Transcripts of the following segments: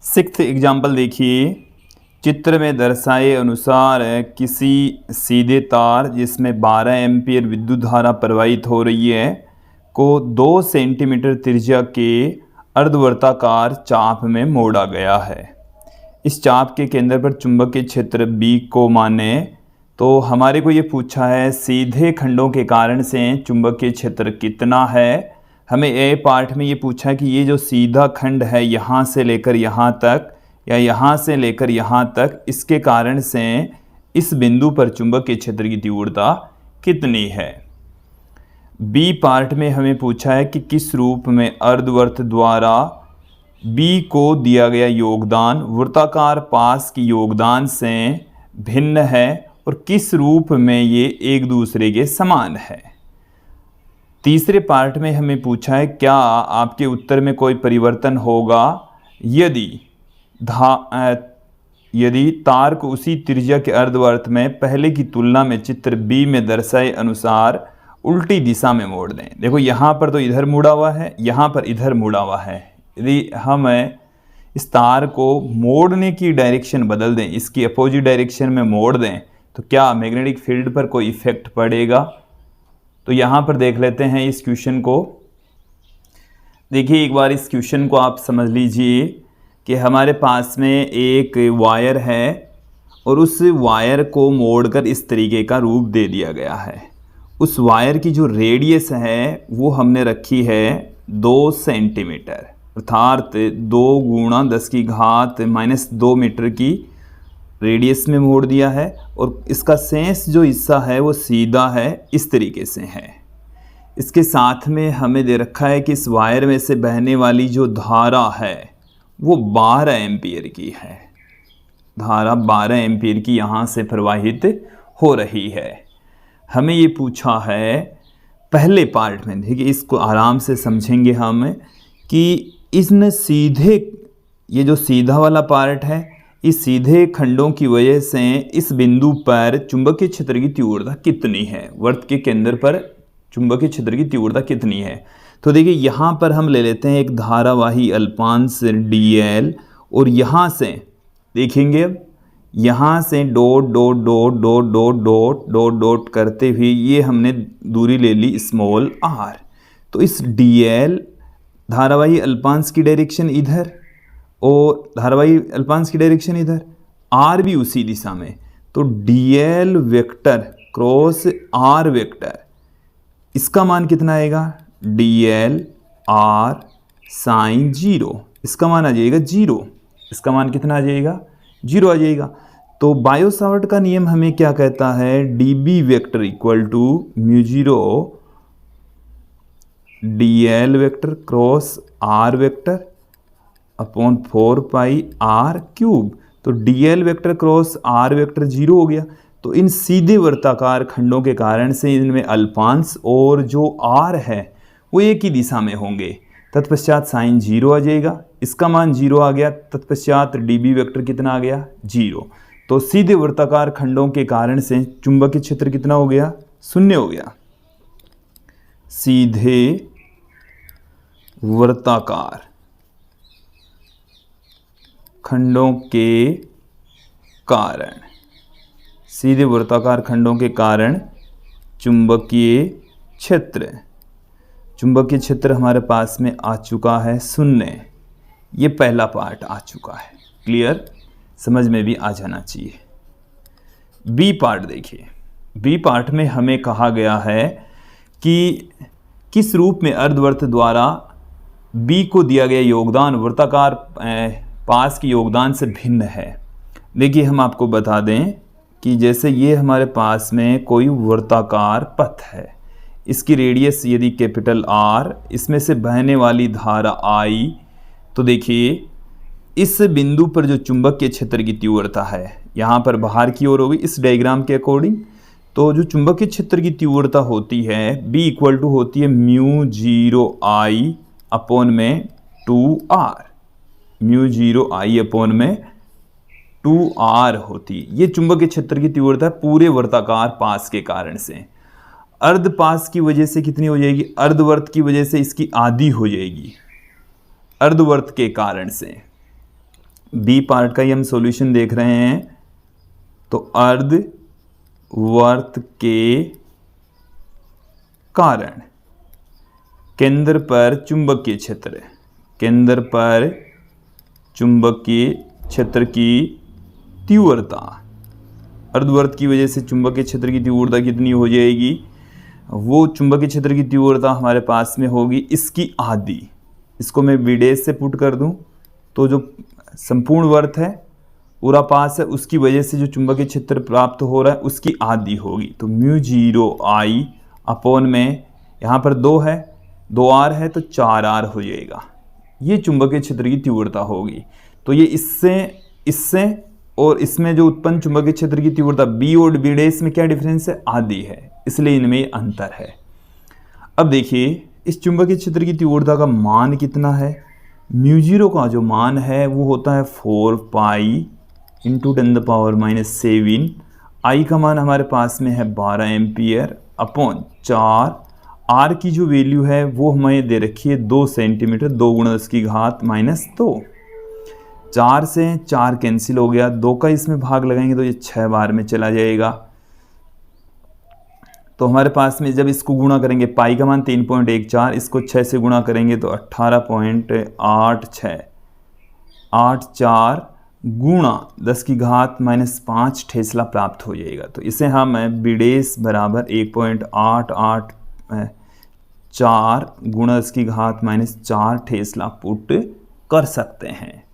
Sixth example देखिए। चित्र में दर्शाए अनुसार किसी सीधे तार जिसमें 12 एम्पीयर विद्युत धारा प्रवाहित हो रही है को 2 सेंटीमीटर त्रिज्या के अर्धवर्ताकार चाप में मोड़ा गया है। इस चाप के केंद्र पर चुंबकीय क्षेत्र B को माने। तो हमारे को ये पूछा है सीधे खंडों के कारण से चुंबकीय क्षेत्र कितना है। हमें ए पार्ट में ये पूछा है कि ये जो सीधा खंड है यहाँ से लेकर यहाँ तक या यहाँ से लेकर यहाँ तक, इसके कारण से इस बिंदु पर चुंबकीय क्षेत्र की तीव्रता कितनी है। बी पार्ट में हमें पूछा है कि किस रूप में अर्धवर्त द्वारा बी को दिया गया योगदान वृत्ताकार पास की योगदान से भिन्न है और किस रूप में ये एक दूसरे के समान है। तीसरे पार्ट में हमें पूछा है क्या आपके उत्तर में कोई परिवर्तन होगा यदि तार को उसी त्रिज्या के अर्धवर्त में पहले की तुलना में चित्र बी में दर्शाए अनुसार उल्टी दिशा में मोड़ दें। देखो यहाँ पर तो इधर मुड़ा हुआ है, यहाँ पर इधर मुड़ा हुआ है। यदि हम इस तार को मोड़ने की डायरेक्शन बदल दें, इसकी अपोजिट डायरेक्शन में मोड़ दें, तो क्या मैग्नेटिक फील्ड पर कोई इफेक्ट पड़ेगा। तो यहाँ पर देख लेते हैं इस क्वेश्चन को। देखिए एक बार इस क्वेश्चन को आप समझ लीजिए कि हमारे पास में एक वायर है और उस वायर को मोड़कर इस तरीके का रूप दे दिया गया है। उस वायर की जो रेडियस है वो हमने रखी है 2 सेंटीमीटर, अर्थात 2 गुणा 10⁻⁻2 मीटर की रेडियस में मोड़ दिया है और इसका शेष जो हिस्सा है वो सीधा है, इस तरीके से है। इसके साथ में हमें दे रखा है कि इस वायर में से बहने वाली जो धारा है वो 12 एम्पीयर की है। धारा 12 एम्पीयर की यहाँ से प्रवाहित हो रही है। हमें ये पूछा है पहले पार्ट में, देखिए इसको आराम से समझेंगे हम कि इसने सीधे, ये जो सीधा वाला पार्ट है, इस सीधे खंडों की वजह से इस बिंदु पर चुंबकीय क्षेत्र की तीव्रता कितनी है, वर्त के केंद्र पर चुंबकीय क्षेत्र की तीव्रता कितनी है। तो देखिए यहाँ पर हम ले लेते हैं एक धारावाही अल्पांश dl और यहाँ से देखेंगे, अब यहाँ से dot dot dot dot dot dot dot dot करते हुए ये हमने दूरी ले ली स्मॉल r। तो इस dl धारावाही अल्पांश की डायरेक्शन इधर और धारावाही अल्पांश की डायरेक्शन इधर, r भी उसी दिशा में। तो dl vector cross r vector, इसका मान कितना आएगा, dl r साइन 0, इसका मान आ जाएगा 0। इसका मान कितना आ जाएगा, 0 आ जाएगा। तो बायो सावर्ट का नियम हमें क्या कहता है, db vector equal to μ0 dl vector cross r vector upon 4 pi r cube. तो dl vector cross r vector 0 हो गया। तो इन सीधे वर्ताकार खंडों के कारण से इनमें अल्पांश और जो r है वो एक ही दिशा में होंगे। तत्पश्चात साइन 0 आ जाएगा, इसका मान 0 आ गया। तत्पश्चात db वेक्टर कितना आ गया, 0। तो सीधे वर्ताकार खंडों के कारण से चुंबकीय क्षेत्र कितना हो गया, 0 हो गया। सीधे वर्ताकार खंडों के कारण, सीधे वर्ताकार खंडों के कारण चुंबकीय क्षेत्र, चुंबकीय क्षेत्र हमारे पास में आ चुका है 0। ये पहला पार्ट आ चुका है, क्लियर, समझ में भी आ जाना चाहिए। बी पार्ट देखिए। बी पार्ट में हमें कहा गया है कि किस रूप में अर्धवर्त द्वारा बी को दिया गया योगदान वृत्ताकार पास के योगदान से भिन्न है। देखिए हम आपको बता दें कि जैसे ये हमारे पास में कोई वृत्ताकार पथ है, इसकी रेडियस यदि कैपिटल R, इसमें से बहने वाली धारा I, तो देखिए इस बिंदु पर जो चुंबकीय क्षेत्र की तीव्रता है यहाँ पर बाहर की ओर होगी इस डायग्राम के अकॉर्डिंग। तो जो चुंबकीय क्षेत्र की तीव्रता होती है B इक्वल टू होती है μ0I अपॉन में 2R, μ0I अपॉन में 2R होती है। ये चुंबकीय क्षेत्र की तीव्रता पूरे वर्ताकार पास के कारण से। अर्ध पास की वजह से कितनी हो जाएगी, अर्धवर्त की वजह से इसकी आधी हो जाएगी, अर्धवर्त के कारण से। बी पार्ट का ही हम सॉल्यूशन देख रहे हैं। तो अर्धवर्त के कारण केंद्र पर चुंबकीय क्षेत्र, केंद्र पर चुंबकीय क्षेत्र की तीव्रता, अर्धवर्त की वजह से चुंबकीय क्षेत्र की तीव्रता कितनी हो जाएगी, वो चुंबकीय क्षेत्र की तीव्रता हमारे पास में होगी इसकी आधी। इसको मैं विडेश से पुट कर दूं तो जो संपूर्ण वर्त है पूरा पास है, उसकी वजह से जो चुंबकीय क्षेत्र प्राप्त हो रहा है उसकी आधी होगी। तो μ0I अपॉन में यहाँ पर 2 है, 2R है तो 4R हो जाएगा। ये चुंबकीय क्षेत्र की तीव्रता होगी। तो ये इससे और इसमें जो उत्पन्न चुंबकीय क्षेत्र की तीव्रता बी और बी डैश में क्या डिफरेंस है, आधी है, इसलिए इनमें अंतर है। अब देखिए इस चुंबकीय क्षेत्र की तीव्रता का मान कितना है। μ0 का जो मान है वो होता है 4 पाई इंटू 10⁻⁷। आई का मान हमारे पास में है 12 एम्पियर अपॉन 4। आर की जो वैल्यू है वो हमें दे रखी है 2 सेंटीमीटर, 2 × 10⁻²। 4 से 4 कैंसिल हो गया, 2 का इसमें भाग लगाएंगे तो ये 6 बार में चला जाएगा। तो हमारे पास में जब इसको गुणा करेंगे, पाई का मान 3.14, इसको 6 से गुणा करेंगे तो 18.86, 84 गुणा 10⁻⁻5 टेस्ला प्राप्त हो जाएगा। तो इसे हम बीडेस बराबर 1.884 गुणा 10⁻⁻4 टेस्ला पुट कर सकते हैं।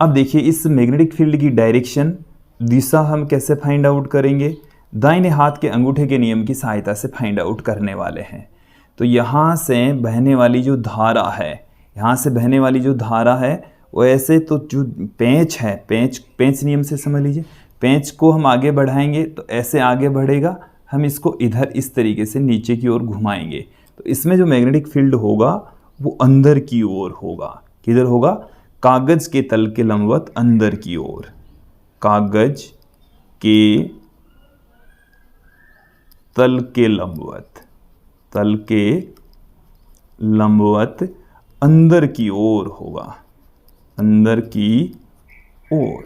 अब देखिए इस मैग्नेटिक फील्ड की डायरेक्शन, दिशा हम कैसे फाइंड आउट करेंगे, दाहिने हाथ के अंगूठे के नियम की सहायता से फाइंड आउट करने वाले हैं। तो यहाँ से बहने वाली जो धारा है, यहाँ से बहने वाली जो धारा है वो ऐसे, तो जो पेंच है, पेंच नियम से समझ लीजिए, पेंच को हम आगे बढ़ाएंगे तो ऐसे आगे बढ़ेगा, हम इसको इधर इस तरीके से नीचे की ओर घुमाएंगे तो इसमें जो मैग्नेटिक फील्ड होगा वो अंदर की ओर होगा। किधर होगा, कागज के तल के लंबवत अंदर की ओर, कागज के तल के लंबवत अंदर की ओर होगा, अंदर की ओर।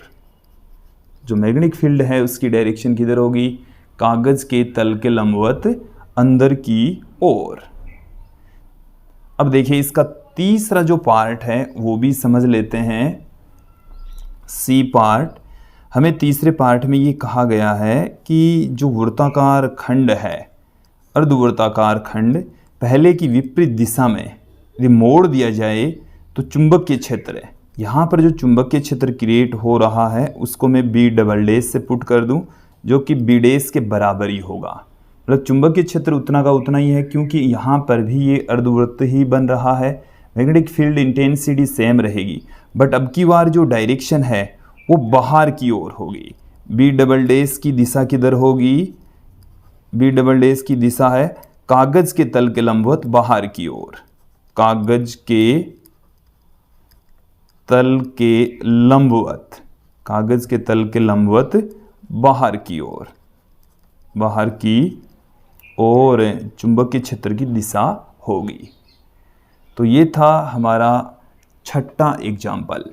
जो मैग्नेटिक फील्ड है उसकी डायरेक्शन किधर होगी, कागज के तल के लंबवत अंदर की ओर। अब देखिए इसका तीसरा जो पार्ट है वो भी समझ लेते हैं, सी पार्ट। हमें तीसरे पार्ट में ये कहा गया है कि जो वृत्ताकार खंड है, अर्धवृत्ताकार खंड, पहले की विपरीत दिशा में यदि मोड़ दिया जाए तो चुंबकीय क्षेत्र, यहाँ पर जो चुंबकीय क्षेत्र क्रिएट हो रहा है उसको मैं बी डबल डैश से पुट कर दूं, जो कि बी डैश के बराबर ही होगा। मतलब चुंबकीय क्षेत्र उतना का उतना ही है, क्योंकि यहाँ पर भी ये अर्धवृत्त ही बन रहा है। मैग्नेटिक फील्ड इंटेंसिटी सेम रहेगी, बट अब की बार जो डायरेक्शन है वो बाहर की ओर होगी। बी डबल डैश की दिशा किधर होगी, बी डबल डैश की दिशा है कागज के तल के लंबवत बाहर की ओर, कागज के तल के लंबवत, कागज के तल के लंबवत बाहर की ओर, बाहर की ओर चुंबकीय क्षेत्र की दिशा होगी। तो ये था हमारा छठा एग्जाम्पल।